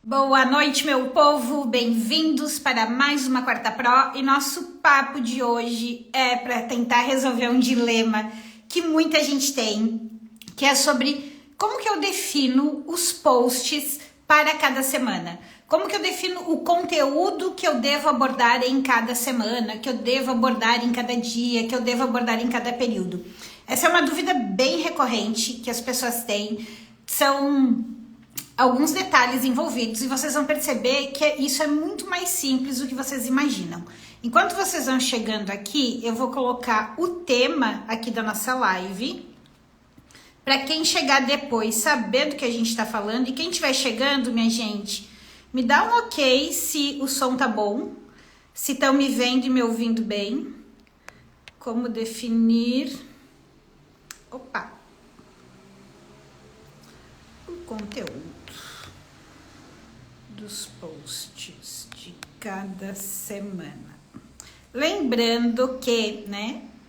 Boa noite, meu povo, bem-vindos para mais uma Quarta Pro e nosso papo de hoje é para tentar resolver um dilema que muita gente tem, que é sobre como que eu defino os posts para cada semana. Como que eu defino o conteúdo que eu devo abordar em cada semana, que eu devo abordar em cada dia, que eu devo abordar em cada período. Essa é uma dúvida bem recorrente que as pessoas têm, são alguns detalhes envolvidos e vocês vão perceber que isso é muito mais simples do que vocês imaginam. Enquanto vocês vão chegando aqui, eu vou colocar o tema aqui da nossa live para quem chegar depois saber do que a gente está falando. E quem estiver chegando, minha gente, me dá um ok se o som tá bom, se estão me vendo e me ouvindo bem. Como definir o conteúdo dos posts de cada semana. Lembrando que,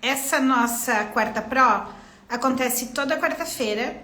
essa nossa Quarta Pro acontece toda quarta-feira,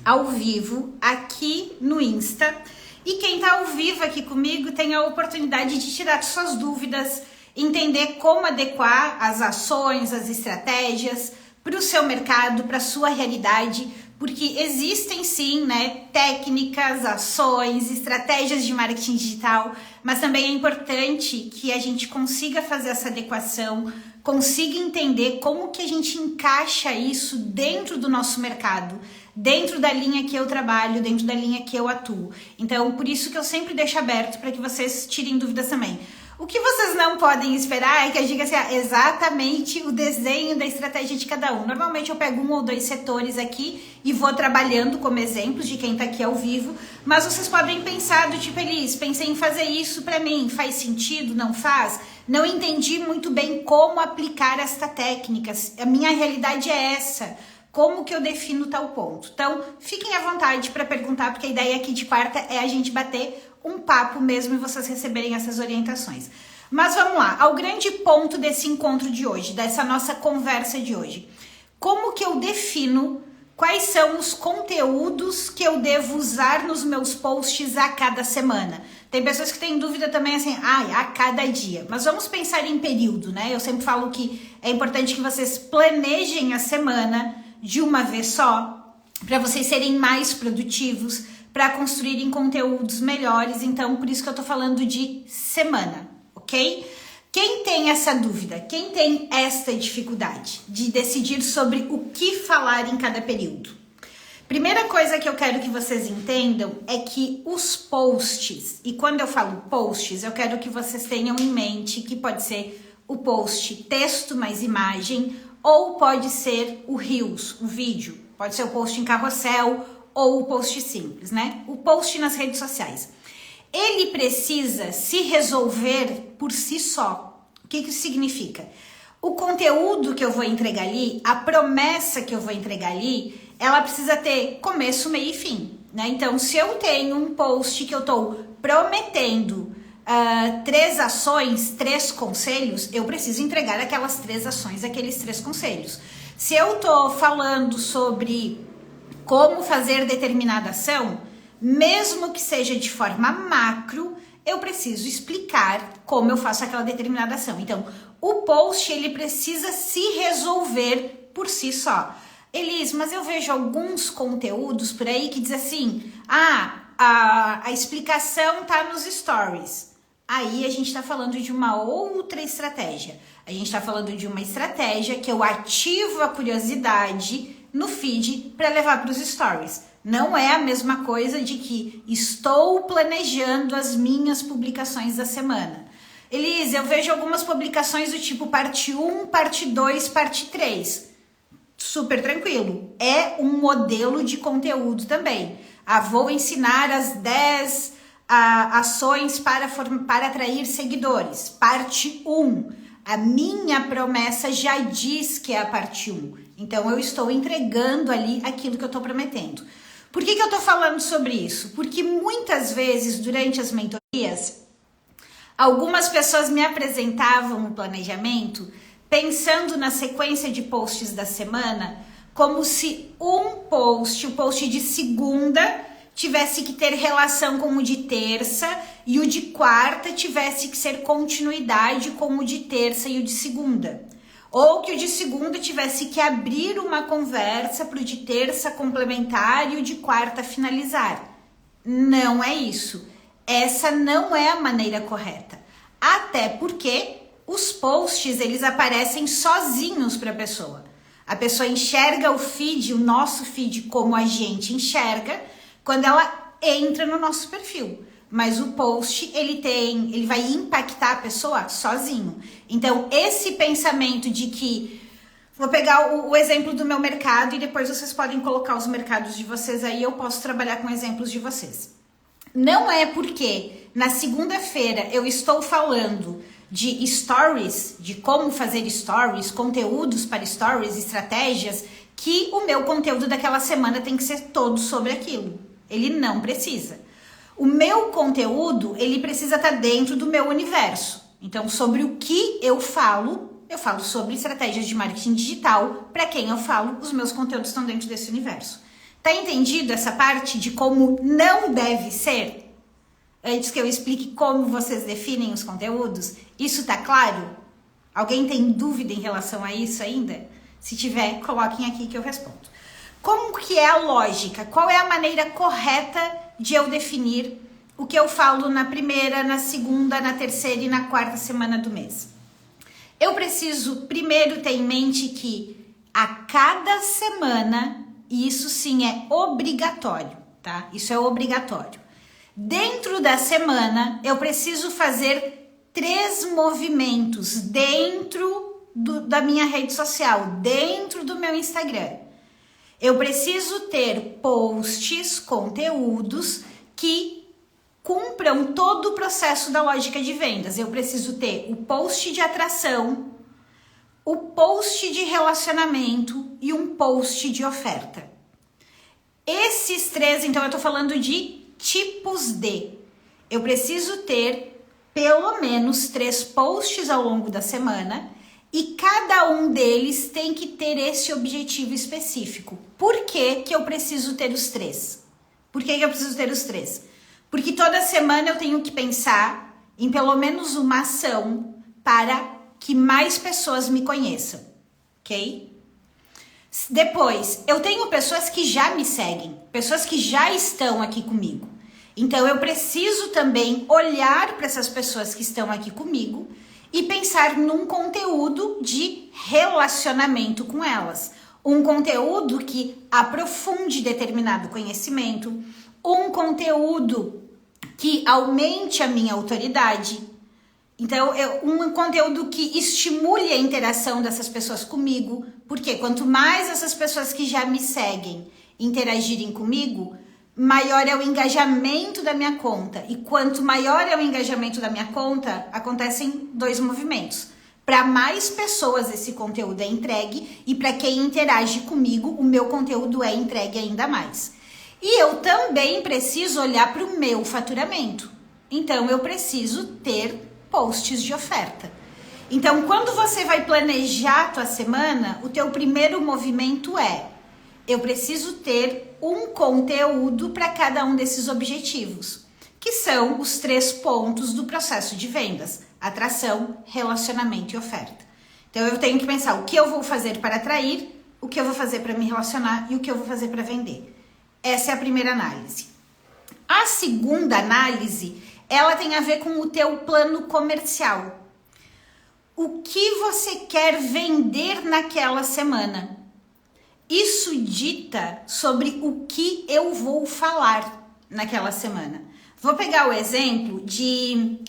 ao vivo, aqui no Insta. E quem tá ao vivo aqui comigo tem a oportunidade de tirar suas dúvidas, entender como adequar as ações, as estratégias para o seu mercado, para a sua realidade, porque existem sim, técnicas, ações, estratégias de marketing digital, mas também é importante que a gente consiga fazer essa adequação, consiga entender como que a gente encaixa isso dentro do nosso mercado, dentro da linha que eu trabalho, dentro da linha que eu atuo. Então, por isso que eu sempre deixo aberto para que vocês tirem dúvidas também. O que vocês não podem esperar é que eu diga assim, exatamente o desenho da estratégia de cada um. Normalmente eu pego 1 ou 2 setores aqui e vou trabalhando como exemplos de quem tá aqui ao vivo, mas vocês podem pensar do tipo, Elis, pensei em fazer isso para mim, faz sentido, não faz? Não entendi muito bem como aplicar esta técnica, a minha realidade é essa. Como que eu defino tal ponto? Então, fiquem à vontade para perguntar, porque a ideia aqui de quarta é a gente bater um papo mesmo e vocês receberem essas orientações. Mas vamos lá, ao grande ponto desse encontro de hoje, dessa nossa conversa de hoje. Como que eu defino quais são os conteúdos que eu devo usar nos meus posts a cada semana? Tem pessoas que têm dúvida também assim, a cada dia. Mas vamos pensar em período, Eu sempre falo que é importante que vocês planejem a semana de uma vez só, para vocês serem mais produtivos, para construírem conteúdos melhores. Então, por isso que eu tô falando de semana, ok? Quem tem essa dúvida, quem tem esta dificuldade de decidir sobre o que falar em cada período? Primeira coisa que eu quero que vocês entendam é que os posts, e quando eu falo posts, eu quero que vocês tenham em mente que pode ser o post texto mais imagem, ou pode ser o Reels, o vídeo, pode ser o post em carrossel ou o post simples, O post nas redes sociais. Ele precisa se resolver por si só. O que isso significa? O conteúdo que eu vou entregar ali, a promessa que eu vou entregar ali, ela precisa ter começo, meio e fim, Então, se eu tenho um post que eu estou prometendo 3 ações, 3 conselhos, eu preciso entregar aquelas 3 ações, aqueles 3 conselhos. Se eu tô falando sobre como fazer determinada ação, mesmo que seja de forma macro, eu preciso explicar como eu faço aquela determinada ação. Então, o post, ele precisa se resolver por si só. Elis, mas eu vejo alguns conteúdos por aí que diz assim, a explicação tá nos stories. Aí a gente está falando de uma outra estratégia. A gente está falando de uma estratégia que eu ativo a curiosidade no feed para levar para os stories. Não é a mesma coisa de que estou planejando as minhas publicações da semana. Elis, eu vejo algumas publicações do tipo parte 1, parte 2, parte 3. Super tranquilo. É um modelo de conteúdo também. Vou ensinar as 10 ações para atrair seguidores. Parte 1. A minha promessa já diz que é a parte 1. Então, eu estou entregando ali aquilo que eu estou prometendo. Por que eu estou falando sobre isso? Porque muitas vezes, durante as mentorias, algumas pessoas me apresentavam o planejamento pensando na sequência de posts da semana como se um post, o post de segunda, tivesse que ter relação com o de terça e o de quarta tivesse que ser continuidade com o de terça e o de segunda. Ou que o de segunda tivesse que abrir uma conversa para o de terça complementar e o de quarta finalizar. Não é isso. Essa não é a maneira correta. Até porque os posts, eles aparecem sozinhos para a pessoa. A pessoa enxerga o feed, o nosso feed, como a gente enxerga, quando ela entra no nosso perfil. Mas o post, ele vai impactar a pessoa sozinho. Então, esse pensamento de que... Vou pegar o exemplo do meu mercado e depois vocês podem colocar os mercados de vocês aí, eu posso trabalhar com exemplos de vocês. Não é porque na segunda-feira eu estou falando de stories, de como fazer stories, conteúdos para stories, estratégias, que o meu conteúdo daquela semana tem que ser todo sobre aquilo. Ele não precisa. O meu conteúdo, ele precisa estar dentro do meu universo. Então, sobre o que eu falo sobre estratégias de marketing digital. Para quem eu falo, os meus conteúdos estão dentro desse universo. Tá entendido essa parte de como não deve ser? Antes que eu explique como vocês definem os conteúdos, isso tá claro? Alguém tem dúvida em relação a isso ainda? Se tiver, coloquem aqui que eu respondo. Como que é a lógica? Qual é a maneira correta de eu definir o que eu falo na primeira, na segunda, na terceira e na quarta semana do mês? Eu preciso primeiro ter em mente que a cada semana, e isso sim é obrigatório, tá? Isso é obrigatório. Dentro da semana, eu preciso fazer 3 movimentos dentro da minha rede social, dentro do meu Instagram. Eu preciso ter posts, conteúdos que cumpram todo o processo da lógica de vendas. Eu preciso ter o post de atração, o post de relacionamento e um post de oferta. Esses 3, então eu tô falando de tipos de. Eu preciso ter pelo menos 3 posts ao longo da semana e cada um deles tem que ter esse objetivo específico. Por que que eu preciso ter os 3? Por que que eu preciso ter os 3? Porque toda semana eu tenho que pensar em pelo menos uma ação para que mais pessoas me conheçam, ok? Depois, eu tenho pessoas que já me seguem, pessoas que já estão aqui comigo. Então, eu preciso também olhar para essas pessoas que estão aqui comigo e pensar num conteúdo de relacionamento com elas. Um conteúdo que aprofunde determinado conhecimento, um conteúdo que aumente a minha autoridade. Então, um conteúdo que estimule a interação dessas pessoas comigo, porque quanto mais essas pessoas que já me seguem interagirem comigo, maior é o engajamento da minha conta. E quanto maior é o engajamento da minha conta, acontecem 2 movimentos. Para mais pessoas esse conteúdo é entregue e para quem interage comigo, o meu conteúdo é entregue ainda mais. E eu também preciso olhar para o meu faturamento. Então, eu preciso ter posts de oferta. Então, quando você vai planejar a tua semana, o teu primeiro movimento é: eu preciso ter um conteúdo para cada um desses objetivos, que são os 3 pontos do processo de vendas: atração, relacionamento e oferta. Então, eu tenho que pensar o que eu vou fazer para atrair, o que eu vou fazer para me relacionar e o que eu vou fazer para vender. Essa é a primeira análise. A segunda análise, ela tem a ver com o teu plano comercial. O que você quer vender naquela semana? Isso dita sobre o que eu vou falar naquela semana. Vou pegar o exemplo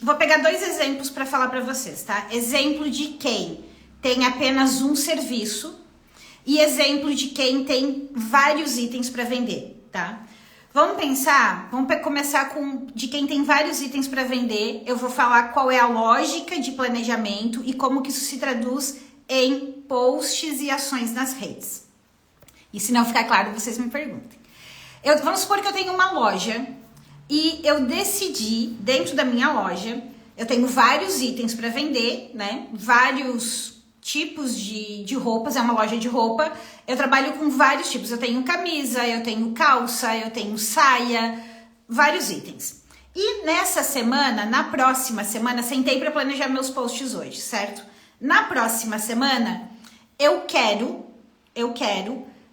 Vou pegar 2 exemplos para falar para vocês, tá? Exemplo de quem tem apenas um serviço e exemplo de quem tem vários itens para vender, tá? Vamos começar com de quem tem vários itens para vender. Eu vou falar qual é a lógica de planejamento e como que isso se traduz em posts e ações nas redes. E se não ficar claro, vocês me perguntem. Vamos supor que eu tenho uma loja e eu decidi, dentro da minha loja, eu tenho vários itens para vender, né? Vários tipos de roupas, é uma loja de roupa. Eu trabalho com vários tipos. Eu tenho camisa, eu tenho calça, eu tenho saia, vários itens. E nessa semana, na próxima semana, sentei para planejar meus posts hoje, certo? Na próxima semana, eu quero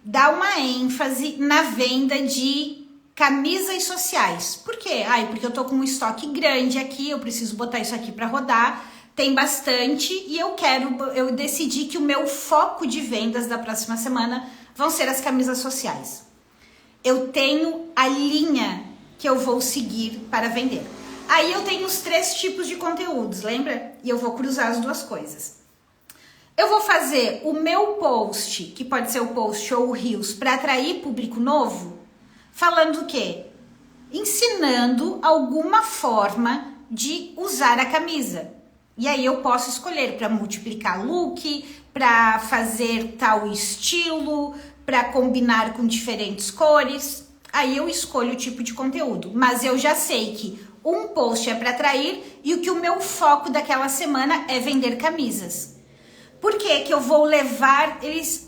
dar uma ênfase na venda de camisas sociais. Por quê? Porque eu tô com um estoque grande aqui, eu preciso botar isso aqui para rodar, tem bastante e eu decidi que o meu foco de vendas da próxima semana vão ser as camisas sociais. Eu tenho a linha que eu vou seguir para vender. Aí eu tenho os 3 tipos de conteúdos, lembra? E eu vou cruzar as duas coisas. Eu vou fazer o meu post, que pode ser o post ou o Reels, para atrair público novo, falando o quê? Ensinando alguma forma de usar a camisa. E aí eu posso escolher para multiplicar look, para fazer tal estilo, para combinar com diferentes cores. Aí eu escolho o tipo de conteúdo. Mas eu já sei que um post é para atrair e o meu foco daquela semana é vender camisas. Por que que eu vou levar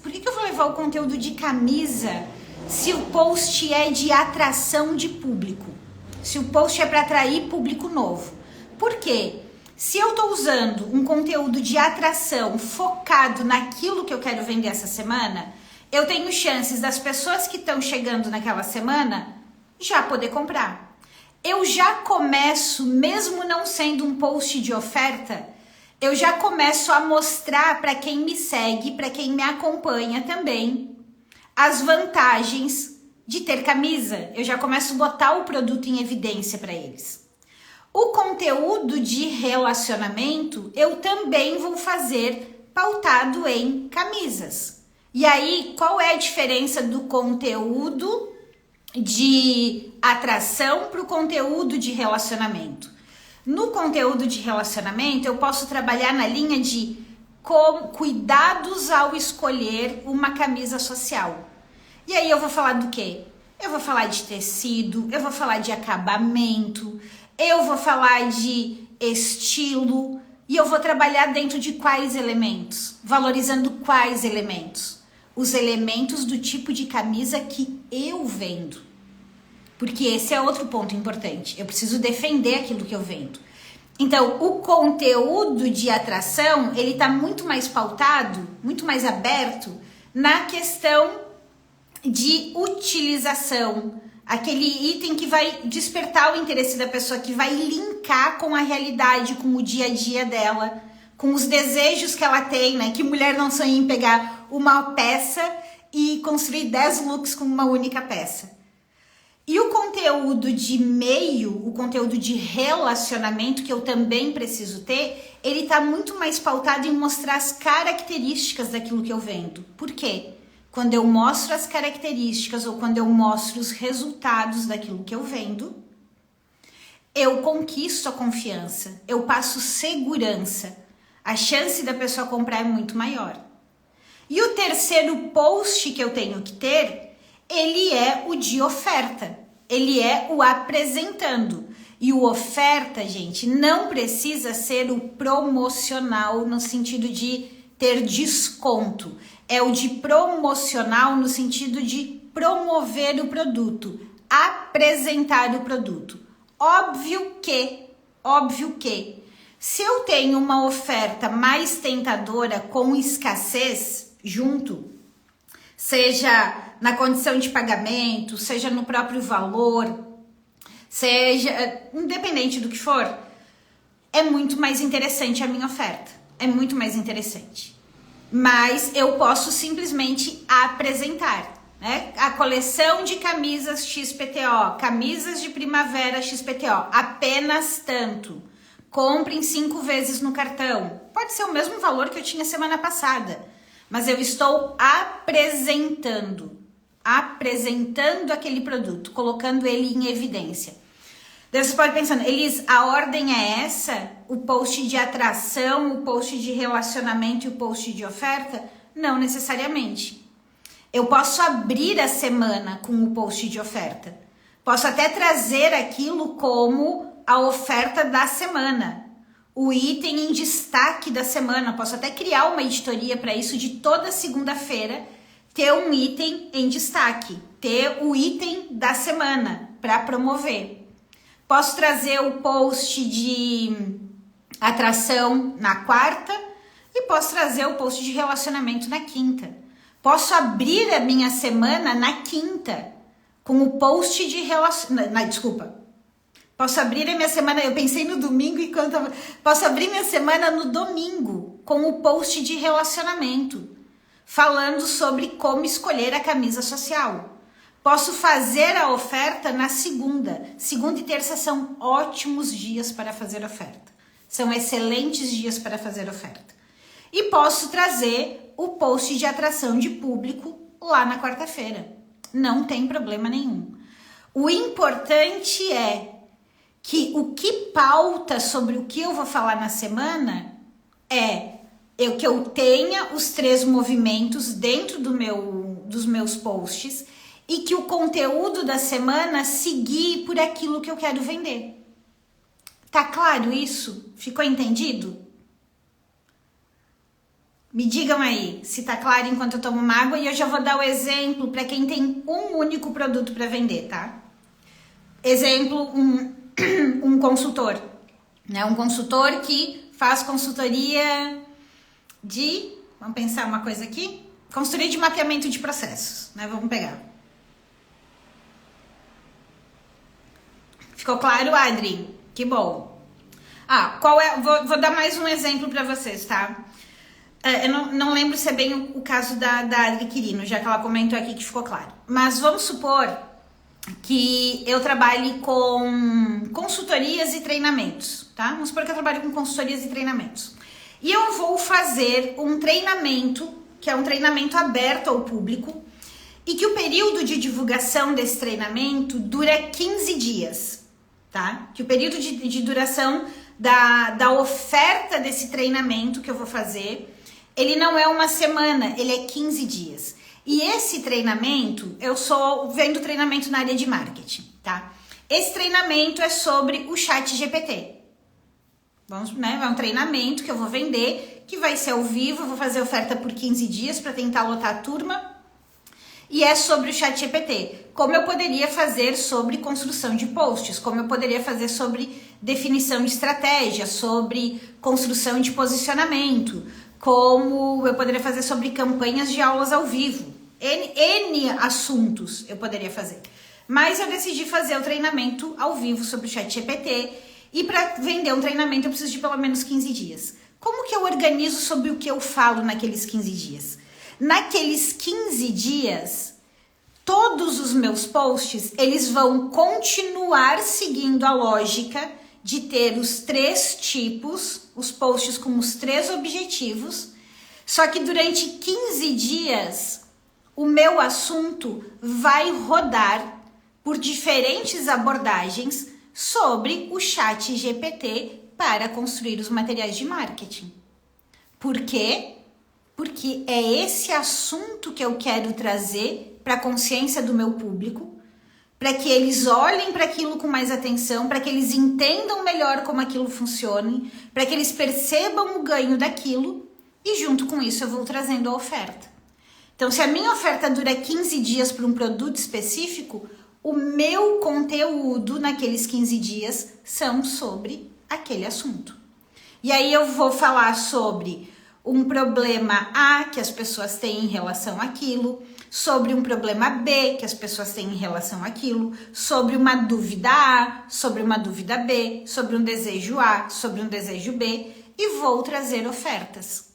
Por que eu vou levar o conteúdo de camisa se o post é de atração de público? Se o post é para atrair público novo? Por quê? Se eu estou usando um conteúdo de atração focado naquilo que eu quero vender essa semana, eu tenho chances das pessoas que estão chegando naquela semana já poder comprar. Eu já começo, mesmo não sendo um post de oferta, eu já começo a mostrar para quem me segue, para quem me acompanha também, as vantagens de ter camisa. Eu já começo a botar o produto em evidência para eles. O conteúdo de relacionamento eu também vou fazer pautado em camisas. E aí, qual é a diferença do conteúdo de atração para o conteúdo de relacionamento? No conteúdo de relacionamento, eu posso trabalhar na linha de cuidados ao escolher uma camisa social. E aí eu vou falar do quê? Eu vou falar de tecido, eu vou falar de acabamento, eu vou falar de estilo e eu vou trabalhar dentro de quais elementos? Valorizando quais elementos? Os elementos do tipo de camisa que eu vendo. Porque esse é outro ponto importante. Eu preciso defender aquilo que eu vendo. Então, o conteúdo de atração, ele tá muito mais pautado, muito mais aberto na questão de utilização. Aquele item que vai despertar o interesse da pessoa, que vai linkar com a realidade, com o dia a dia dela, com os desejos que ela tem, né? Que mulher não sonha em pegar uma peça e construir 10 looks com uma única peça. E o conteúdo de meio, o conteúdo de relacionamento que eu também preciso ter, ele tá muito mais pautado em mostrar as características daquilo que eu vendo. Por quê? Quando eu mostro as características ou quando eu mostro os resultados daquilo que eu vendo, eu conquisto a confiança, eu passo segurança. A chance da pessoa comprar é muito maior. E o terceiro post que eu tenho que ter, ele é o de oferta, ele é o apresentando. E o oferta, gente, não precisa ser o promocional no sentido de ter desconto. É o de promocional no sentido de promover o produto, apresentar o produto. Óbvio que, se eu tenho uma oferta mais tentadora com escassez junto, seja na condição de pagamento, seja no próprio valor, seja independente do que for, é muito mais interessante a minha oferta, é muito mais interessante. Mas eu posso simplesmente apresentar, né? A coleção de camisas XPTO, camisas de primavera XPTO, apenas tanto. Compre em 5 vezes no cartão. Pode ser o mesmo valor que eu tinha semana passada, mas eu estou apresentando aquele produto, colocando ele em evidência. Daí você pode pensar, Elis, a ordem é essa? O post de atração, o post de relacionamento e o post de oferta? Não necessariamente. Eu posso abrir a semana com o post de oferta. Posso até trazer aquilo como a oferta da semana. o item em destaque da semana. Posso até criar uma editoria para isso, de toda segunda-feira ter um item em destaque, ter o item da semana para promover. Posso trazer o post de atração na quarta e posso trazer o post de relacionamento na quinta. Posso abrir a minha semana na quinta com o post de relacionamento. Desculpa. Posso abrir a minha semana, eu pensei no domingo posso abrir minha semana no domingo com o post de relacionamento, falando sobre como escolher a camisa social. Posso fazer a oferta na segunda. Segunda e terça são ótimos dias para fazer oferta. São excelentes dias para fazer oferta. E posso trazer o post de atração de público lá na quarta-feira. Não tem problema nenhum. O importante é que o que pauta sobre o que eu vou falar na semana é que eu tenha os 3 movimentos dentro dos meus posts e que o conteúdo da semana seguir por aquilo que eu quero vender. Tá claro isso? Ficou entendido? Me digam aí se tá claro enquanto eu tomo uma água, e eu já vou dar o exemplo para quem tem um único produto para vender, tá? Exemplo, um consultor, né? Um consultor que faz consultoria de, vamos pensar uma coisa aqui, consultoria de mapeamento de processos, né? Vamos pegar. Ficou claro, Adri? Que bom. Vou dar mais um exemplo para vocês, tá? Eu não lembro se é bem o caso da Adri Quirino, já que ela comentou aqui que ficou claro. Mas vamos supor que eu trabalhe com consultorias e treinamentos, tá? Vamos supor que eu trabalho com consultorias e treinamentos. E eu vou fazer um treinamento, que é um treinamento aberto ao público, e que o período de divulgação desse treinamento dura 15 dias, tá? Que o período de duração da oferta desse treinamento que eu vou fazer, ele não é uma semana, ele é 15 dias. E esse treinamento, vendo treinamento na área de marketing, tá? Esse treinamento é sobre o ChatGPT. É um treinamento que eu vou vender, que vai ser ao vivo, eu vou fazer oferta por 15 dias para tentar lotar a turma. E é sobre o ChatGPT. Como eu poderia fazer sobre construção de posts, como eu poderia fazer sobre definição de estratégia, sobre construção de posicionamento, como eu poderia fazer sobre campanhas de aulas ao vivo. N assuntos eu poderia fazer. Mas eu decidi fazer o treinamento ao vivo sobre o ChatGPT, e para vender um treinamento eu preciso de pelo menos 15 dias. Como que eu organizo sobre o que eu falo naqueles 15 dias? Naqueles 15 dias, todos os meus posts, eles vão continuar seguindo a lógica de ter os 3 tipos, os posts com os 3 objetivos, só que durante 15 dias, o meu assunto vai rodar por diferentes abordagens sobre o ChatGPT para construir os materiais de marketing. Por quê? Porque é esse assunto que eu quero trazer para a consciência do meu público, para que eles olhem para aquilo com mais atenção, para que eles entendam melhor como aquilo funciona, para que eles percebam o ganho daquilo, e junto com isso eu vou trazendo a oferta. Então, se a minha oferta dura 15 dias para um produto específico, o meu conteúdo naqueles 15 dias são sobre aquele assunto. E aí eu vou falar sobre um problema A que as pessoas têm em relação àquilo, sobre um problema B que as pessoas têm em relação àquilo, sobre uma dúvida A, sobre uma dúvida B, sobre um desejo A, sobre um desejo B, e vou trazer ofertas.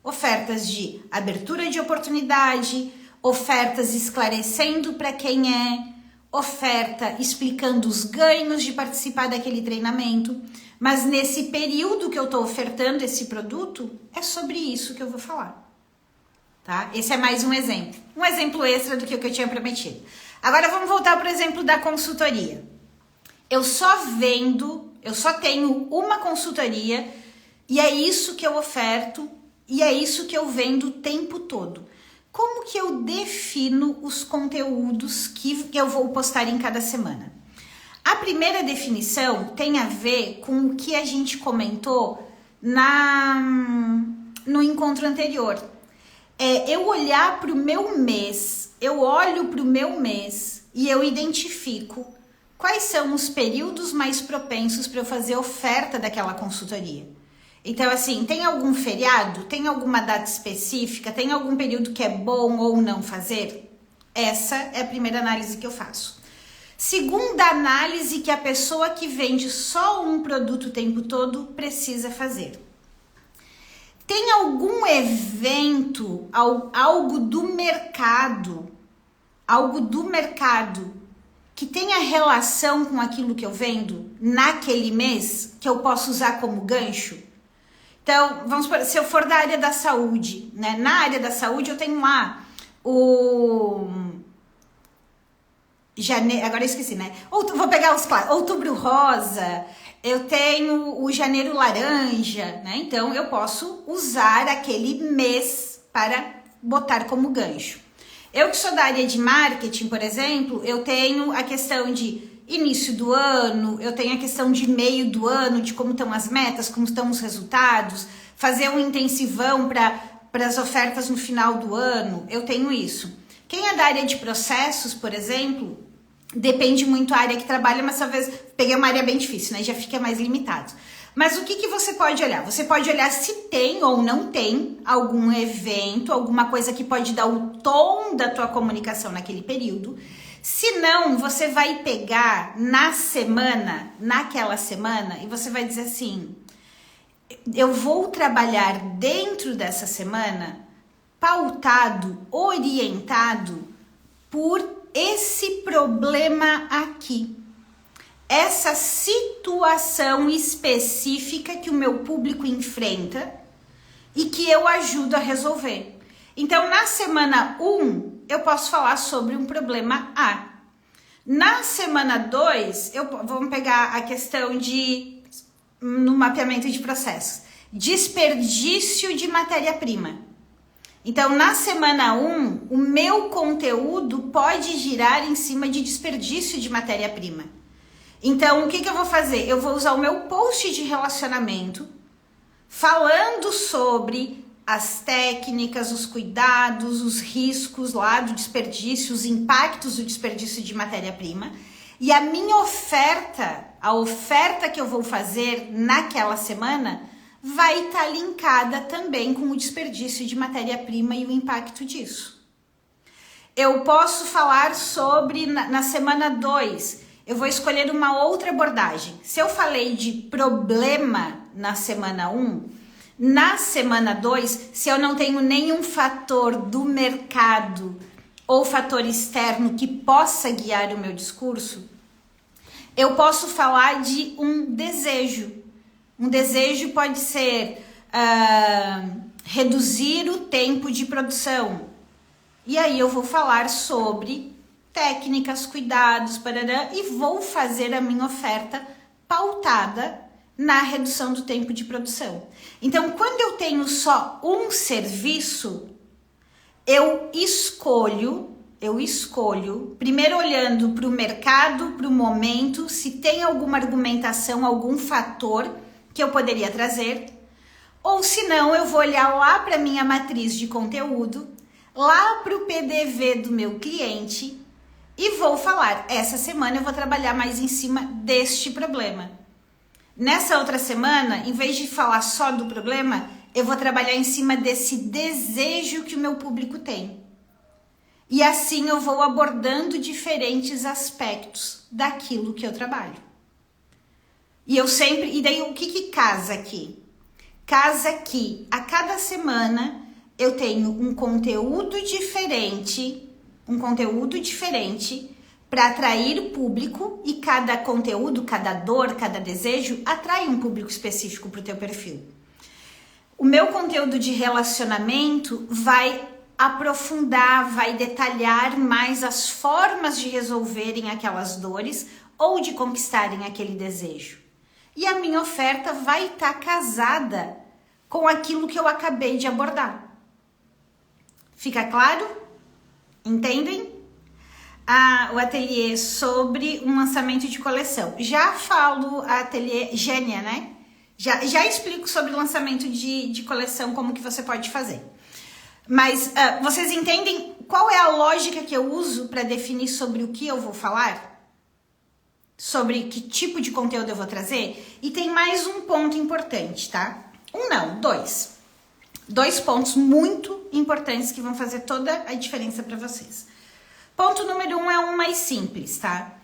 Ofertas de abertura de oportunidade, ofertas esclarecendo para quem é, oferta explicando os ganhos de participar daquele treinamento, mas nesse período que eu estou ofertando esse produto, é sobre isso que eu vou falar, tá? Esse é mais um exemplo extra do que eu tinha prometido. Agora vamos voltar para o exemplo da consultoria. Eu só tenho uma consultoria e é isso que eu oferto e é isso que eu vendo o tempo todo. Como que eu defino os conteúdos que eu vou postar em cada semana? A primeira definição tem a ver com o que a gente comentou no encontro anterior. Eu olhar para o meu mês, eu olho para o meu mês e eu identifico quais são os períodos mais propensos para eu fazer oferta daquela consultoria. Então, assim, tem algum feriado? Tem alguma data específica? Tem algum período que é bom ou não fazer? Essa é a primeira análise que eu faço. Segunda análise que a pessoa que vende só um produto o tempo todo precisa fazer. Tem algum evento, algo do mercado que tenha relação com aquilo que eu vendo naquele mês que eu posso usar como gancho? Então, vamos supor, se eu for da área da saúde, né? Na área da saúde eu tenho lá o janeiro, agora eu esqueci, né? Vou pegar os clássicos, outubro rosa, eu tenho o janeiro laranja, né? Então eu posso usar aquele mês para botar como gancho. Eu que sou da área de marketing, por exemplo, eu tenho a questão de início do ano, eu tenho a questão de meio do ano, de como estão as metas, como estão os resultados, fazer um intensivão para as ofertas no final do ano, eu tenho isso. Quem é da área de processos, por exemplo, depende muito da área que trabalha, mas talvez peguei uma área bem difícil, né? Já fica mais limitado. Mas o que você pode olhar? Você pode olhar se tem ou não tem algum evento, alguma coisa que pode dar o tom da tua comunicação naquele período. Se não, você vai pegar naquela semana, e você vai dizer assim, eu vou trabalhar dentro dessa semana pautado, orientado por esse problema aqui. Essa situação específica que o meu público enfrenta e que eu ajudo a resolver. Então, na semana 1, eu posso falar sobre um problema A. Na semana 2, vamos pegar a questão no mapeamento de processos, desperdício de matéria-prima. Então, na semana 1, o meu conteúdo pode girar em cima de desperdício de matéria-prima. Então, o que eu vou fazer? Eu vou usar o meu post de relacionamento falando sobre as técnicas, os cuidados, os riscos lá do desperdício, os impactos do desperdício de matéria-prima. E a minha oferta, a oferta que eu vou fazer naquela semana, vai estar linkada também com o desperdício de matéria-prima e o impacto disso. Eu posso falar sobre, na semana 2, eu vou escolher uma outra abordagem. Se eu falei de problema na semana 1, na semana 2, se eu não tenho nenhum fator do mercado ou fator externo que possa guiar o meu discurso, eu posso falar de um desejo. Um desejo pode ser reduzir o tempo de produção. E aí eu vou falar sobre técnicas, cuidados, parará, e vou fazer a minha oferta pautada na redução do tempo de produção. Então, quando eu tenho só um serviço, eu escolho, primeiro olhando para o mercado, para o momento, se tem alguma argumentação, algum fator que eu poderia trazer, ou se não, eu vou olhar lá para a minha matriz de conteúdo, lá para o PDV do meu cliente e vou falar, essa semana eu vou trabalhar mais em cima deste problema. Nessa outra semana, em vez de falar só do problema, eu vou trabalhar em cima desse desejo que o meu público tem. E assim eu vou abordando diferentes aspectos daquilo que eu trabalho. E daí o que casa aqui? Casa que a cada semana eu tenho um conteúdo diferente para atrair o público, e cada conteúdo, cada dor, cada desejo atrai um público específico para o teu perfil. O meu conteúdo de relacionamento vai aprofundar, vai detalhar mais as formas de resolverem aquelas dores ou de conquistarem aquele desejo. E a minha oferta vai estar casada com aquilo que eu acabei de abordar. Fica claro? Entendem? o ateliê sobre um lançamento de coleção. Já falo ateliê Gênia, né? Já explico sobre o lançamento de coleção, como que você pode fazer. Mas vocês entendem qual é a lógica que eu uso para definir sobre o que eu vou falar? Sobre que tipo de conteúdo eu vou trazer? E tem mais um ponto importante, tá? Dois. Dois pontos muito importantes que vão fazer toda a diferença para vocês. Ponto número 1 é um mais simples, tá?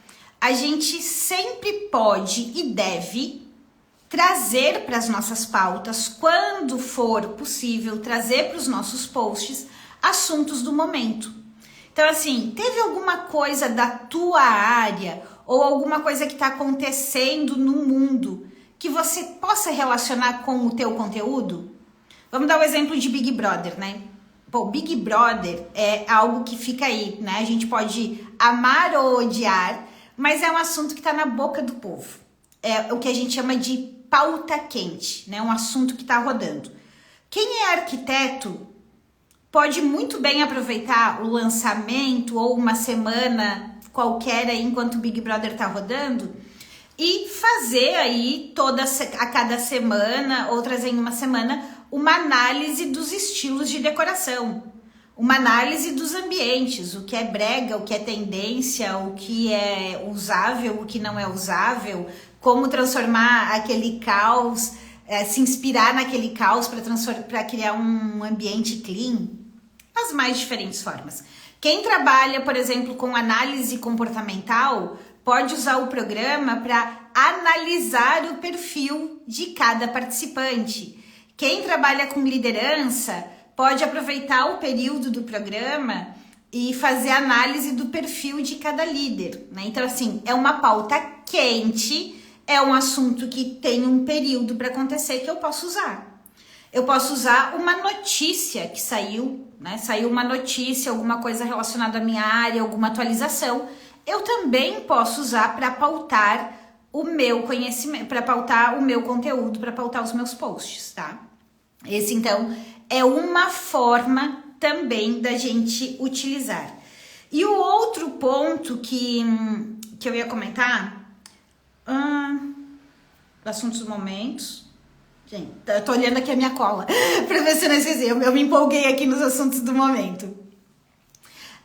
A gente sempre pode e deve trazer para as nossas pautas, quando for possível, trazer para os nossos posts assuntos do momento. Então, assim, teve alguma coisa da tua área ou alguma coisa que está acontecendo no mundo que você possa relacionar com o teu conteúdo? Vamos dar o exemplo de Big Brother, né? Bom, Big Brother é algo que fica aí, né? A gente pode amar ou odiar, mas é um assunto que está na boca do povo. É o que a gente chama de pauta quente, né? Um assunto que está rodando. Quem é arquiteto pode muito bem aproveitar o lançamento ou uma semana qualquer aí enquanto o Big Brother tá rodando e fazer aí a cada semana ou trazer em uma semana uma análise dos estilos de decoração, uma análise dos ambientes, o que é brega, o que é tendência, o que é usável, o que não é usável, como transformar aquele caos, se inspirar naquele caos para criar um ambiente clean, as mais diferentes formas. Quem trabalha, por exemplo, com análise comportamental, pode usar o programa para analisar o perfil de cada participante. Quem trabalha com liderança pode aproveitar o período do programa e fazer análise do perfil de cada líder, né? Então, assim, é uma pauta quente, é um assunto que tem um período para acontecer que eu posso usar. Eu posso usar uma notícia que saiu, né? Saiu uma notícia, alguma coisa relacionada à minha área, alguma atualização. Eu também posso usar para pautar o meu conhecimento, para pautar o meu conteúdo, para pautar os meus posts, tá? Esse, então, é uma forma também da gente utilizar. E o outro ponto que eu ia comentar, assuntos do momento. Gente, eu tô olhando aqui a minha cola para ver se eu não esqueci. Eu me empolguei aqui nos assuntos do momento.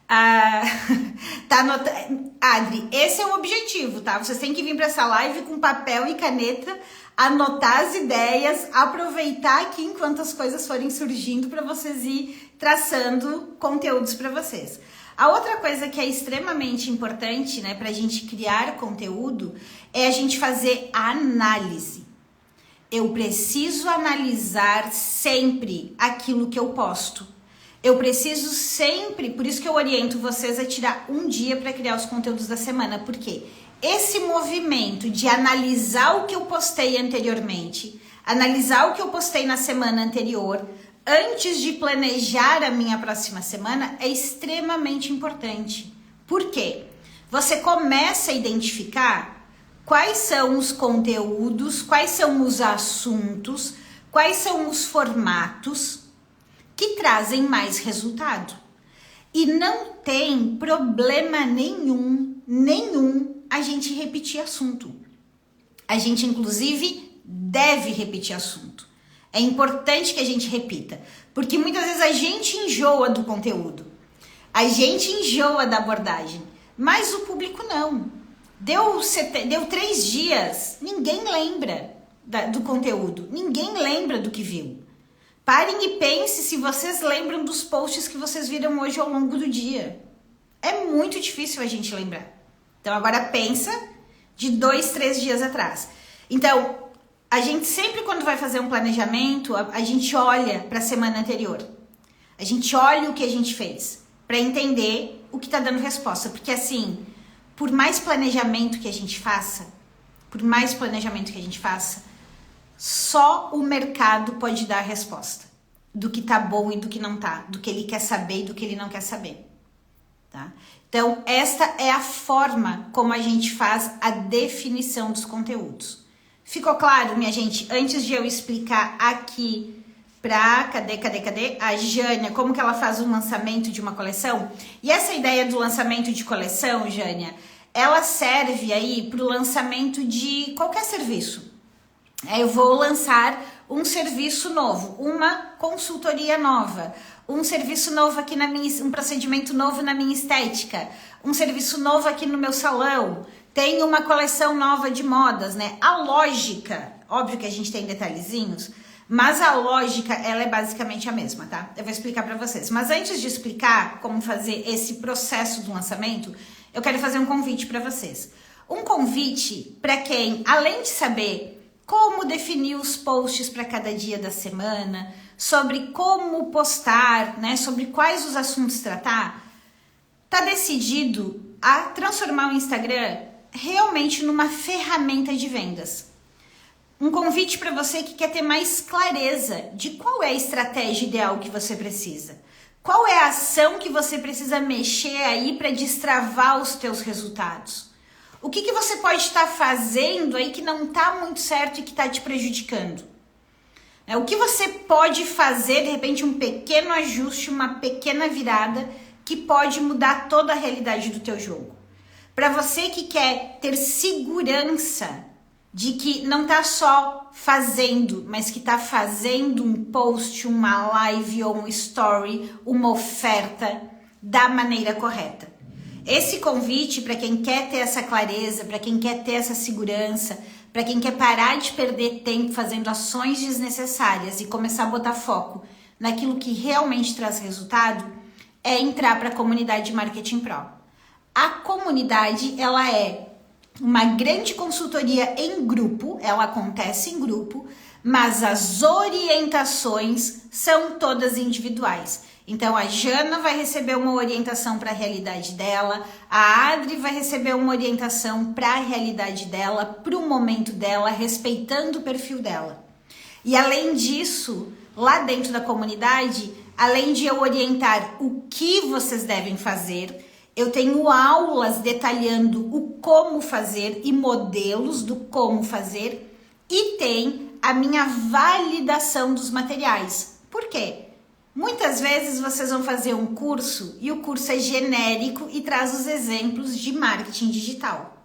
Tá anotando. Adri, esse é o objetivo, tá? Vocês têm que vir para essa live com papel e caneta, anotar as ideias, aproveitar aqui enquanto as coisas forem surgindo para vocês ir traçando conteúdos para vocês. A outra coisa que é extremamente importante, né, para a gente criar conteúdo é a gente fazer análise. Eu preciso analisar sempre aquilo que eu posto. Eu preciso sempre, por isso que eu oriento vocês a tirar um dia para criar os conteúdos da semana, porque esse movimento de analisar o que eu postei anteriormente, analisar o que eu postei na semana anterior, antes de planejar a minha próxima semana, é extremamente importante. Por quê? Você começa a identificar quais são os conteúdos, quais são os assuntos, quais são os formatos que trazem mais resultado. E não tem problema nenhum a gente repetir assunto. A gente, inclusive, deve repetir assunto. É importante que a gente repita, porque muitas vezes a gente enjoa do conteúdo, a gente enjoa da abordagem, mas o público não. Deu 3 dias, ninguém lembra do conteúdo, ninguém lembra do que viu. Parem e pensem se vocês lembram dos posts que vocês viram hoje ao longo do dia. É muito difícil a gente lembrar. Então agora pensa de 2, 3 dias atrás. Então, a gente sempre quando vai fazer um planejamento, a gente olha para a semana anterior. A gente olha o que a gente fez para entender o que está dando resposta. Porque assim, por mais planejamento que a gente faça, só o mercado pode dar a resposta do que tá bom e do que não tá, do que ele quer saber e do que ele não quer saber, tá? Então, esta é a forma como a gente faz a definição dos conteúdos. Ficou claro, minha gente? Antes de eu explicar aqui cadê? A Jânia, como que ela faz um lançamento de uma coleção. E essa ideia do lançamento de coleção, Jânia, ela serve aí para o lançamento de qualquer serviço. Eu vou lançar um serviço novo, uma consultoria nova, um serviço novo aqui um procedimento novo na minha estética, um serviço novo aqui no meu salão, tem uma coleção nova de modas, né? A lógica, óbvio que a gente tem detalhezinhos, mas a lógica, ela é basicamente a mesma, tá? Eu vou explicar para vocês. Mas antes de explicar como fazer esse processo do lançamento, eu quero fazer um convite para vocês. Um convite para quem, além de saber como definir os posts para cada dia da semana, sobre como postar, né, sobre quais os assuntos tratar, tá decidido a transformar o Instagram realmente numa ferramenta de vendas. Um convite para você que quer ter mais clareza de qual é a estratégia ideal que você precisa. Qual é a ação que você precisa mexer aí para destravar os teus resultados? O que você pode estar fazendo aí que não está muito certo e que está te prejudicando? O que você pode fazer, de repente, um pequeno ajuste, uma pequena virada que pode mudar toda a realidade do teu jogo. Para você que quer ter segurança de que não está só fazendo, mas que está fazendo um post, uma live ou um story, uma oferta da maneira correta. Esse convite para quem quer ter essa clareza, para quem quer ter essa segurança, para quem quer parar de perder tempo fazendo ações desnecessárias e começar a botar foco naquilo que realmente traz resultado, é entrar para a comunidade Marketing Pro. A comunidade, ela é uma grande consultoria em grupo, ela acontece em grupo, mas as orientações são todas individuais. Então, a Jana vai receber uma orientação para a realidade dela, a Adri vai receber uma orientação para a realidade dela, para o momento dela, respeitando o perfil dela. E além disso, lá dentro da comunidade, além de eu orientar o que vocês devem fazer, eu tenho aulas detalhando o como fazer e modelos do como fazer, e tem a minha validação dos materiais. Por quê? Muitas vezes vocês vão fazer um curso e o curso é genérico e traz os exemplos de marketing digital.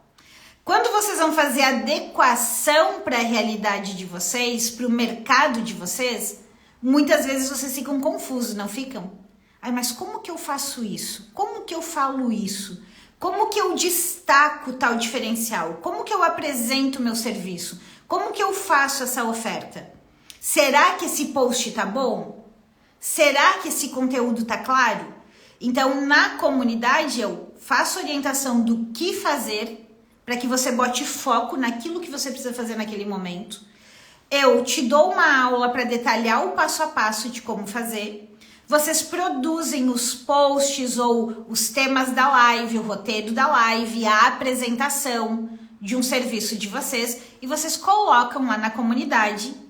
Quando vocês vão fazer a adequação para a realidade de vocês, para o mercado de vocês, muitas vezes vocês ficam confusos, não ficam? Ai, mas como que eu faço isso? Como que eu falo isso? Como que eu destaco tal diferencial? Como que eu apresento meu serviço? Como que eu faço essa oferta? Será que esse post tá bom? Será que esse conteúdo tá claro? Então, na comunidade, eu faço orientação do que fazer para que você bote foco naquilo que você precisa fazer naquele momento. Eu te dou uma aula para detalhar o passo a passo de como fazer. Vocês produzem os posts ou os temas da live, o roteiro da live, a apresentação de um serviço de vocês e vocês colocam lá na comunidade.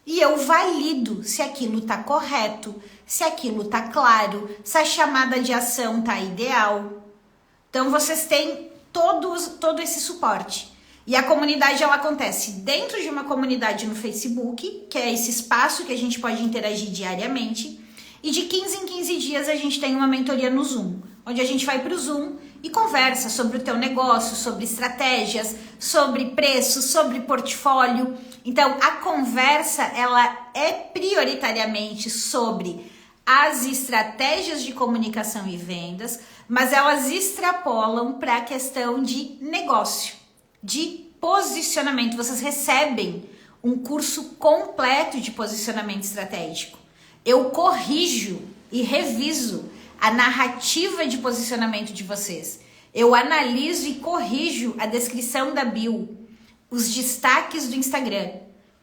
E eu valido se aquilo tá correto, se aquilo tá claro, se a chamada de ação tá ideal. Então vocês têm todo esse suporte. E a comunidade, ela acontece dentro de uma comunidade no Facebook, que é esse espaço que a gente pode interagir diariamente. E de 15 em 15 dias a gente tem uma mentoria no Zoom, onde a gente vai para o Zoom e conversa sobre o teu negócio, sobre estratégias, sobre preço, sobre portfólio. Então, a conversa, ela é prioritariamente sobre as estratégias de comunicação e vendas, mas elas extrapolam para a questão de negócio, de posicionamento. Vocês recebem um curso completo de posicionamento estratégico. Eu corrijo e reviso a narrativa de posicionamento de vocês. Eu analiso e corrijo a descrição da bio, os destaques do Instagram,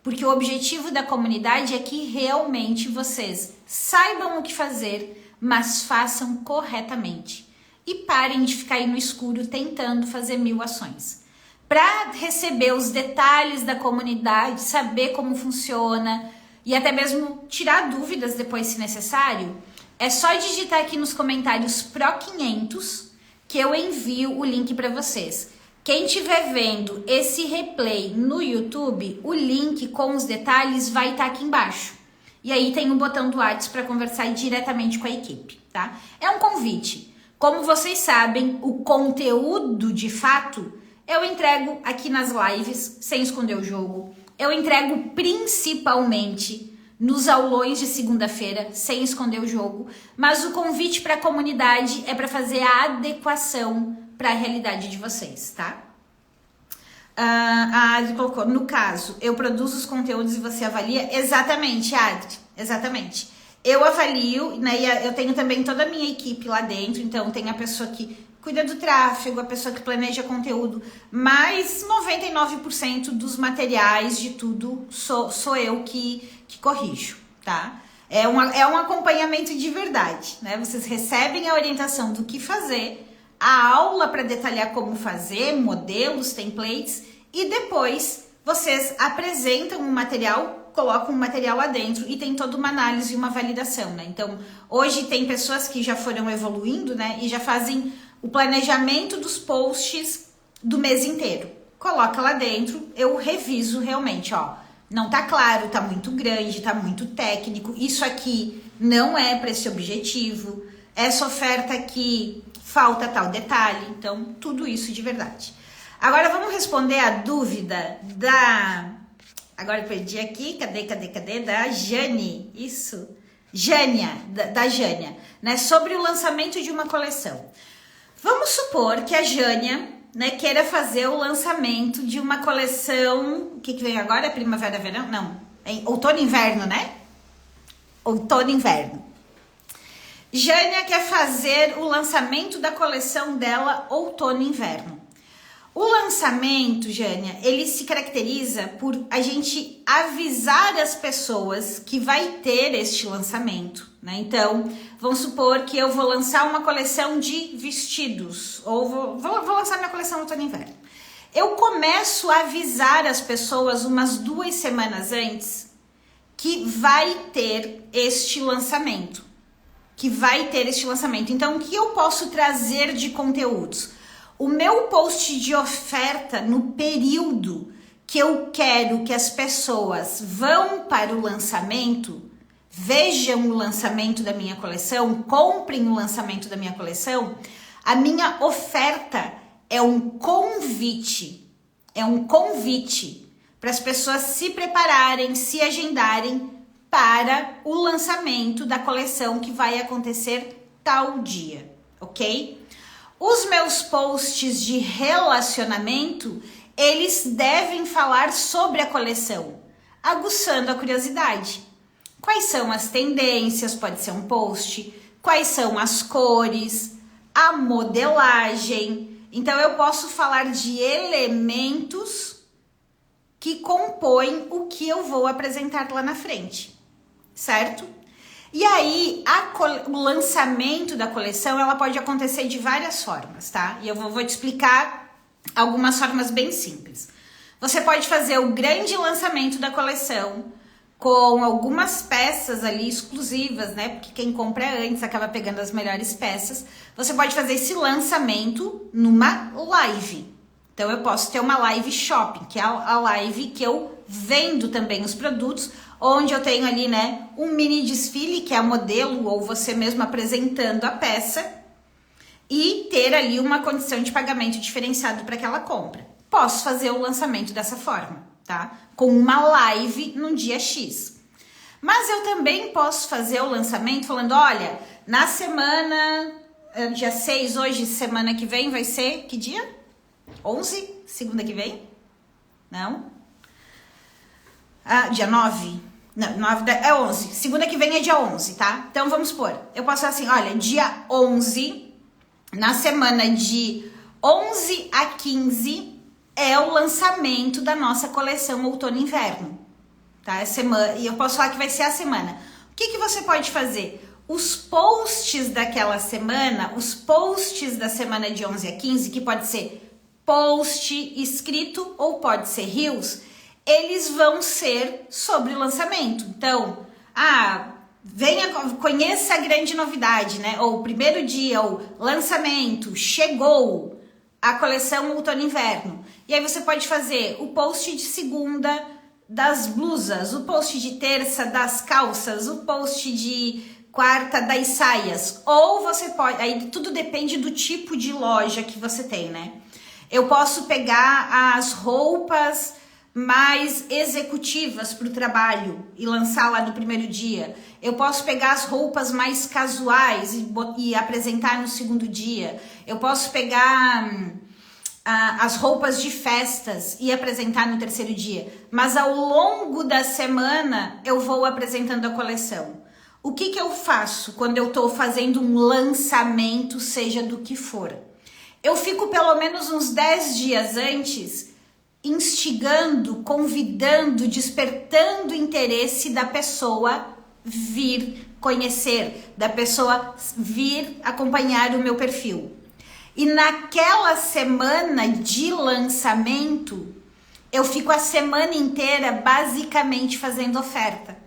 porque o objetivo da comunidade é que realmente vocês saibam o que fazer, mas façam corretamente. E parem de ficar aí no escuro tentando fazer 1000 ações. Para receber os detalhes da comunidade, saber como funciona e até mesmo tirar dúvidas depois se necessário, é só digitar aqui nos comentários Pro500 que eu envio o link para vocês. Quem estiver vendo esse replay no YouTube, o link com os detalhes vai estar aqui embaixo. E aí tem o botão do WhatsApp para conversar diretamente com a equipe, tá? É um convite. Como vocês sabem, o conteúdo de fato eu entrego aqui nas lives, sem esconder o jogo. Eu entrego principalmente nos aulões de segunda-feira, sem esconder o jogo. Mas o convite para a comunidade é para fazer a adequação para a realidade de vocês, tá? A Adri colocou, no caso, eu produzo os conteúdos e você avalia? Exatamente, Adri, exatamente. Eu avalio, né, e eu tenho também toda a minha equipe lá dentro, então tem a pessoa que cuida do tráfego, a pessoa que planeja conteúdo, mas 99% dos materiais de tudo sou eu que corrijo, tá? É um acompanhamento de verdade, né? Vocês recebem a orientação do que fazer, a aula para detalhar como fazer, modelos, templates, e depois vocês apresentam o material, colocam o material lá dentro e tem toda uma análise e uma validação, né? Então, hoje tem pessoas que já foram evoluindo, né? E já fazem o planejamento dos posts do mês inteiro. Coloca lá dentro, eu reviso realmente, ó. Não tá claro, tá muito grande, tá muito técnico. Isso aqui não é para esse objetivo. Essa oferta aqui falta tal detalhe. Então, tudo isso de verdade. Agora vamos responder a dúvida da... Agora eu perdi aqui. Cadê? Da Jane. Isso. Jânia, da Jânia, né? Sobre o lançamento de uma coleção. Vamos supor que a Jânia, né, queira fazer o lançamento de uma coleção... O que vem agora? É primavera, verão? Não. É outono e inverno, né? Outono e inverno. Jânia quer fazer o lançamento da coleção dela outono e inverno. O lançamento, Jânia, ele se caracteriza por a gente avisar as pessoas que vai ter este lançamento, né? Então, vamos supor que eu vou lançar uma coleção de vestidos, ou vou lançar minha coleção outono e inverno. Eu começo a avisar as pessoas umas 2 semanas antes que vai ter este lançamento. Então, o que eu posso trazer de conteúdos? O meu post de oferta no período que eu quero que as pessoas vão para o lançamento, vejam o lançamento da minha coleção, comprem o lançamento da minha coleção, a minha oferta é um convite para as pessoas se prepararem, se agendarem para o lançamento da coleção que vai acontecer tal dia, ok? Os meus posts de relacionamento, eles devem falar sobre a coleção, aguçando a curiosidade. Quais são as tendências, pode ser um post, quais são as cores, a modelagem. Então, eu posso falar de elementos que compõem o que eu vou apresentar lá na frente, certo? E aí, o lançamento da coleção, ela pode acontecer de várias formas, tá? E eu vou te explicar algumas formas bem simples. Você pode fazer o grande lançamento da coleção com algumas peças ali exclusivas, né? Porque quem compra antes acaba pegando as melhores peças. Você pode fazer esse lançamento numa live. Então, eu posso ter uma live shopping, que é a live que eu vendo também os produtos, onde eu tenho ali, né, um mini desfile, que é a modelo ou você mesmo apresentando a peça, e ter ali uma condição de pagamento diferenciado para aquela compra. Posso fazer o lançamento dessa forma, tá? Com uma live no dia X. Mas eu também posso fazer o lançamento falando, olha, na semana, dia 6, hoje, semana que vem, vai ser, que dia? 11? Segunda que vem? Não? Dia 9? Não, 9 é 11. Segunda que vem é dia 11, tá? Então, vamos supor. Eu posso falar assim, olha, dia 11, na semana de 11 a 15, é o lançamento da nossa coleção outono e inverno, tá? E eu posso falar que vai ser a semana. O que você pode fazer? Os posts daquela semana, os posts da semana de 11 a 15, que pode ser post escrito ou pode ser reels, eles vão ser sobre o lançamento. Então, conheça a grande novidade, né? Ou primeiro dia, ou lançamento, chegou a coleção outono e inverno. E aí você pode fazer o post de segunda das blusas, o post de terça das calças, o post de quarta das saias. Ou você pode, aí tudo depende do tipo de loja que você tem, né? Eu posso pegar as roupas mais executivas para o trabalho e lançar lá no primeiro dia. Eu posso pegar as roupas mais casuais e apresentar no segundo dia. Eu posso pegar as roupas de festas e apresentar no terceiro dia. Mas ao longo da semana eu vou apresentando a coleção. O que eu faço quando eu estou fazendo um lançamento, seja do que for? Eu fico pelo menos uns 10 dias antes instigando, convidando, despertando o interesse da pessoa vir conhecer, da pessoa vir acompanhar o meu perfil. E naquela semana de lançamento, eu fico a semana inteira basicamente fazendo oferta.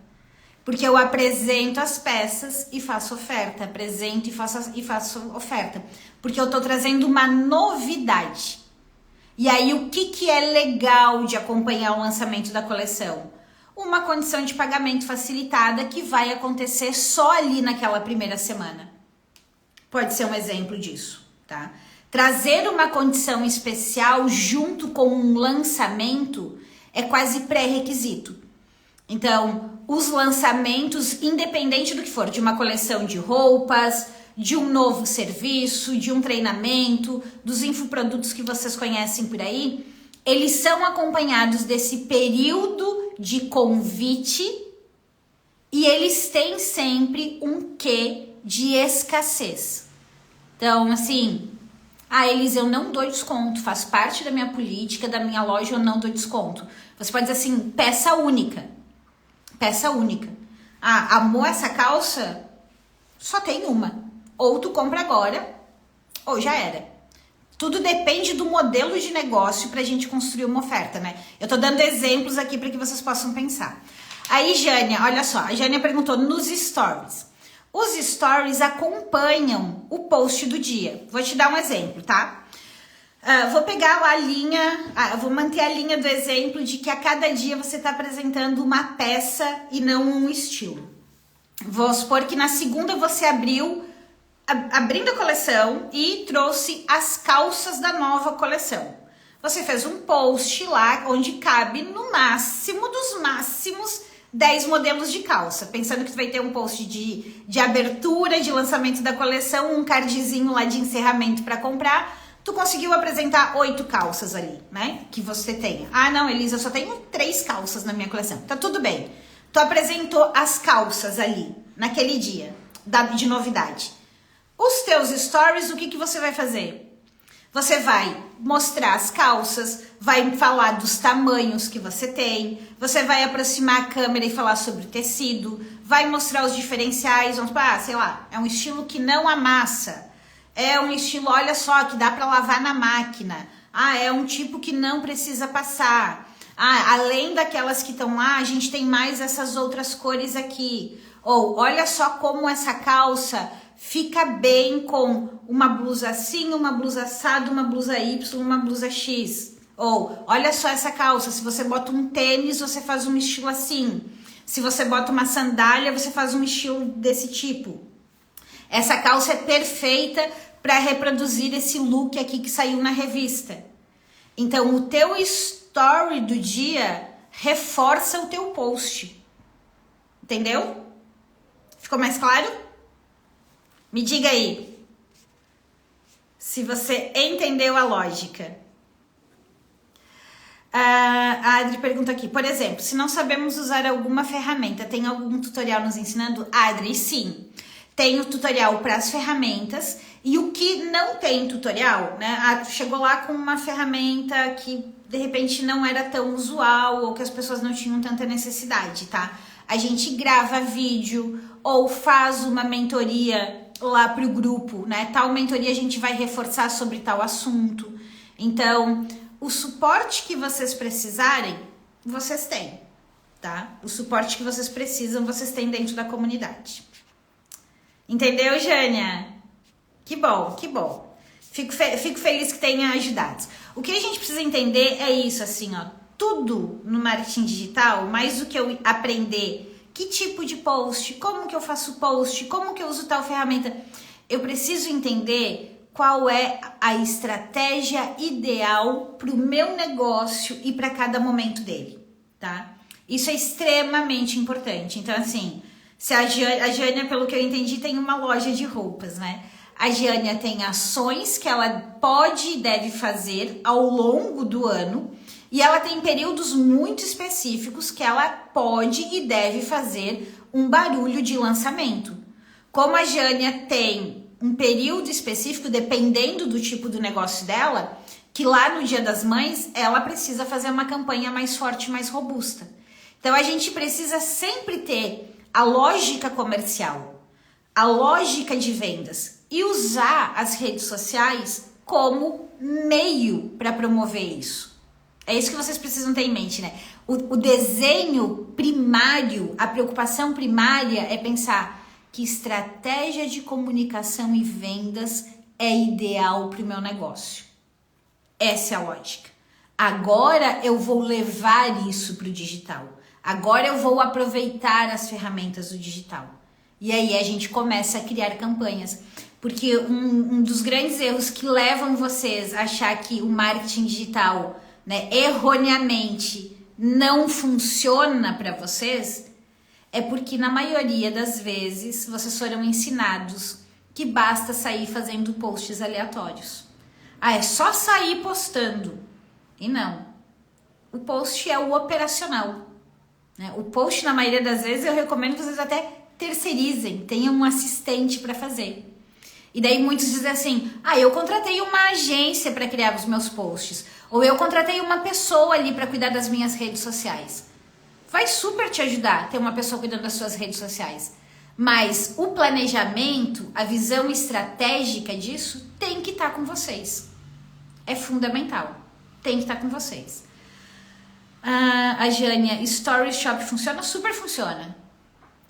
Porque eu apresento as peças e faço oferta, apresento e faço oferta. Porque eu tô trazendo uma novidade. E aí, o que é legal de acompanhar o lançamento da coleção? Uma condição de pagamento facilitada que vai acontecer só ali naquela primeira semana. Pode ser um exemplo disso, tá? Trazer uma condição especial junto com um lançamento é quase pré-requisito. Então, os lançamentos, independente do que for, de uma coleção de roupas, de um novo serviço, de um treinamento, dos infoprodutos que vocês conhecem por aí, eles são acompanhados desse período de convite e eles têm sempre um quê de escassez. Então, assim, Elis, eu não dou desconto, faz parte da minha política, da minha loja, eu não dou desconto. Você pode dizer assim, peça única. Peça única. Amou essa calça? Só tem uma. Ou tu compra agora, ou já era. Tudo depende do modelo de negócio pra gente construir uma oferta, né? Eu tô dando exemplos aqui para que vocês possam pensar. Aí, Jânia, olha só, a Jânia perguntou nos stories. Os stories acompanham o post do dia. Vou te dar um exemplo, tá? Vou pegar lá a linha, vou manter a linha do exemplo de que a cada dia você tá apresentando uma peça e não um estilo. Vou supor que na segunda você abrindo a coleção e trouxe as calças da nova coleção. Você fez um post lá onde cabe no máximo dos máximos 10 modelos de calça, pensando que tu vai ter um post de abertura, de lançamento da coleção, um cardzinho lá de encerramento para comprar. Tu conseguiu apresentar 8 calças ali, né? Que você tem. Não, Elisa, eu só tenho 3 calças na minha coleção. Tá tudo bem. Tu apresentou as calças ali, naquele dia de novidade. Os teus stories, o que você vai fazer? Você vai mostrar as calças, vai falar dos tamanhos que você tem, você vai aproximar a câmera e falar sobre o tecido, vai mostrar os diferenciais, sei lá, é um estilo que não amassa, é um estilo, olha só, que dá para lavar na máquina, é um tipo que não precisa passar, além daquelas que estão lá, a gente tem mais essas outras cores aqui, ou olha só como essa calça fica bem com uma blusa assim, uma blusa assada, uma blusa Y, uma blusa X. Ou, olha só essa calça, se você bota um tênis, você faz um estilo assim. Se você bota uma sandália, você faz um estilo desse tipo. Essa calça é perfeita para reproduzir esse look aqui que saiu na revista. Então, o teu story do dia reforça o teu post. Entendeu? Ficou mais claro? Me diga aí, se você entendeu a lógica. A Adri pergunta aqui, por exemplo, se não sabemos usar alguma ferramenta, tem algum tutorial nos ensinando? Adri, sim. Tem o tutorial para as ferramentas e o que não tem tutorial, né? Chegou lá com uma ferramenta que de repente não era tão usual ou que as pessoas não tinham tanta necessidade, tá? A gente grava vídeo ou faz uma mentoria lá para o grupo, né? Tal mentoria a gente vai reforçar sobre tal assunto. Então, o suporte que vocês precisarem, vocês têm, tá? O suporte que vocês precisam, vocês têm dentro da comunidade. Entendeu, Jânia? Que bom, que bom. Fico feliz que tenha ajudado. O que a gente precisa entender é isso, assim, ó. tudo no marketing digital, mais do que eu aprender que tipo de post, como que eu faço post, como que eu uso tal ferramenta, eu preciso entender qual é a estratégia ideal para o meu negócio e para cada momento dele, tá? Isso é extremamente importante. Então, assim, se a Jânia, pelo que eu entendi, tem uma loja de roupas, né? A Jânia tem ações que ela pode e deve fazer ao longo do ano e ela tem períodos muito específicos que ela pode e deve fazer um barulho de lançamento. Como a Jânia tem um período específico, dependendo do tipo do negócio dela, que lá no Dia das Mães ela precisa fazer uma campanha mais forte, mais robusta. Então a gente precisa sempre ter a lógica comercial, a lógica de vendas e usar as redes sociais como meio para promover isso. É isso que vocês precisam ter em mente, né? O desenho primário, a preocupação primária é pensar que estratégia de comunicação e vendas é ideal para o meu negócio. Essa é a lógica. Agora eu vou levar isso para o digital. Agora eu vou aproveitar as ferramentas do digital. E aí a gente começa a criar campanhas. Porque um dos grandes erros que levam vocês a achar que o marketing digital, né, erroneamente não funciona para vocês, é porque na maioria das vezes vocês foram ensinados que basta sair fazendo posts aleatórios. Ah, é só sair postando. E não. O post é o operacional. O post, na maioria das vezes, eu recomendo que vocês até terceirizem, tenham um assistente para fazer. E daí muitos dizem assim, eu contratei uma agência para criar os meus posts, ou eu contratei uma pessoa ali para cuidar das minhas redes sociais. Vai super te ajudar ter uma pessoa cuidando das suas redes sociais. Mas o planejamento, a visão estratégica disso, tem que estar com vocês. É fundamental. Tem que estar com vocês. A Jânia, Story Shop funciona? Super funciona.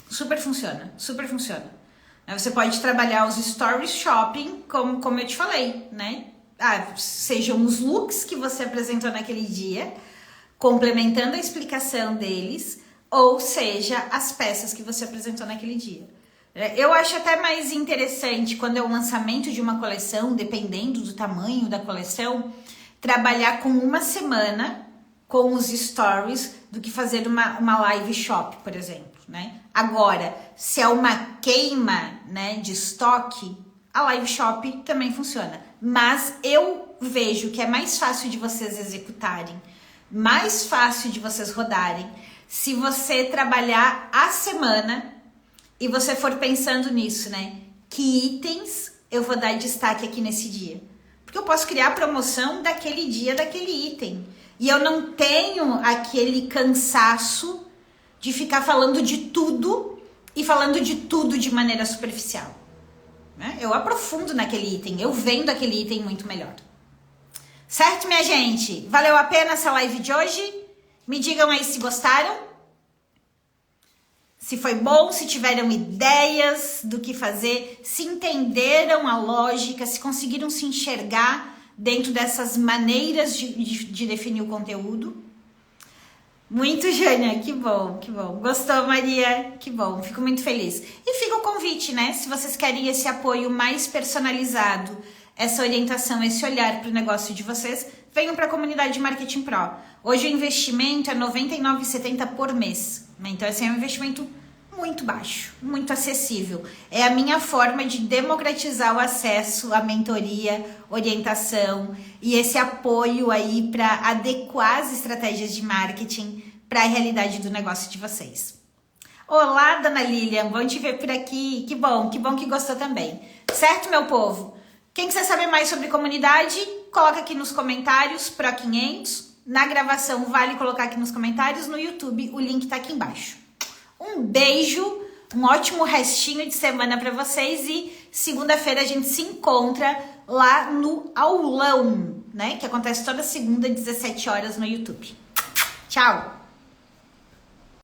Super funciona. Super funciona. Você pode trabalhar os Stories Shopping, como eu te falei, né? Sejam os looks que você apresentou naquele dia, complementando a explicação deles, ou seja, as peças que você apresentou naquele dia. Eu acho até mais interessante quando é o lançamento de uma coleção, dependendo do tamanho da coleção, trabalhar com uma semana com os stories do que fazer uma live shop, por exemplo, né? Agora, se é uma queima, né, de estoque, a live shop também funciona. Mas eu vejo que é mais fácil de vocês executarem, mais fácil de vocês rodarem, se você trabalhar a semana e você for pensando nisso, né? Que itens eu vou dar destaque aqui nesse dia? Porque eu posso criar a promoção daquele dia, daquele item. E eu não tenho aquele cansaço de ficar falando de tudo e falando de tudo de maneira superficial. Né? Eu aprofundo naquele item, eu vendo aquele item muito melhor. Certo, minha gente? Valeu a pena essa live de hoje? Me digam aí se gostaram. Se foi bom, se tiveram ideias do que fazer, se entenderam a lógica, se conseguiram se enxergar dentro dessas maneiras de definir o conteúdo. Muito, Jânia, que bom, que bom. Gostou, Maria? Que bom, fico muito feliz. E fica o convite, né? Se vocês querem esse apoio mais personalizado, essa orientação, esse olhar para o negócio de vocês, venham para a comunidade Marketing Pro. Hoje o investimento é R$ 99,70 por mês. Então, esse é um investimento muito baixo, muito acessível. É a minha forma de democratizar o acesso à mentoria, orientação e esse apoio aí para adequar as estratégias de marketing para a realidade do negócio de vocês. Olá, dona Lilian, bom te ver por aqui. Que bom que gostou também. Certo, meu povo? Quem quiser saber mais sobre comunidade, coloca aqui nos comentários, Pro 500. Na gravação, vale colocar aqui nos comentários. No YouTube, o link tá aqui embaixo. Um beijo, um ótimo restinho de semana para vocês e segunda-feira a gente se encontra lá no aulão, né? Que acontece toda segunda, 17 horas no YouTube. Tchau!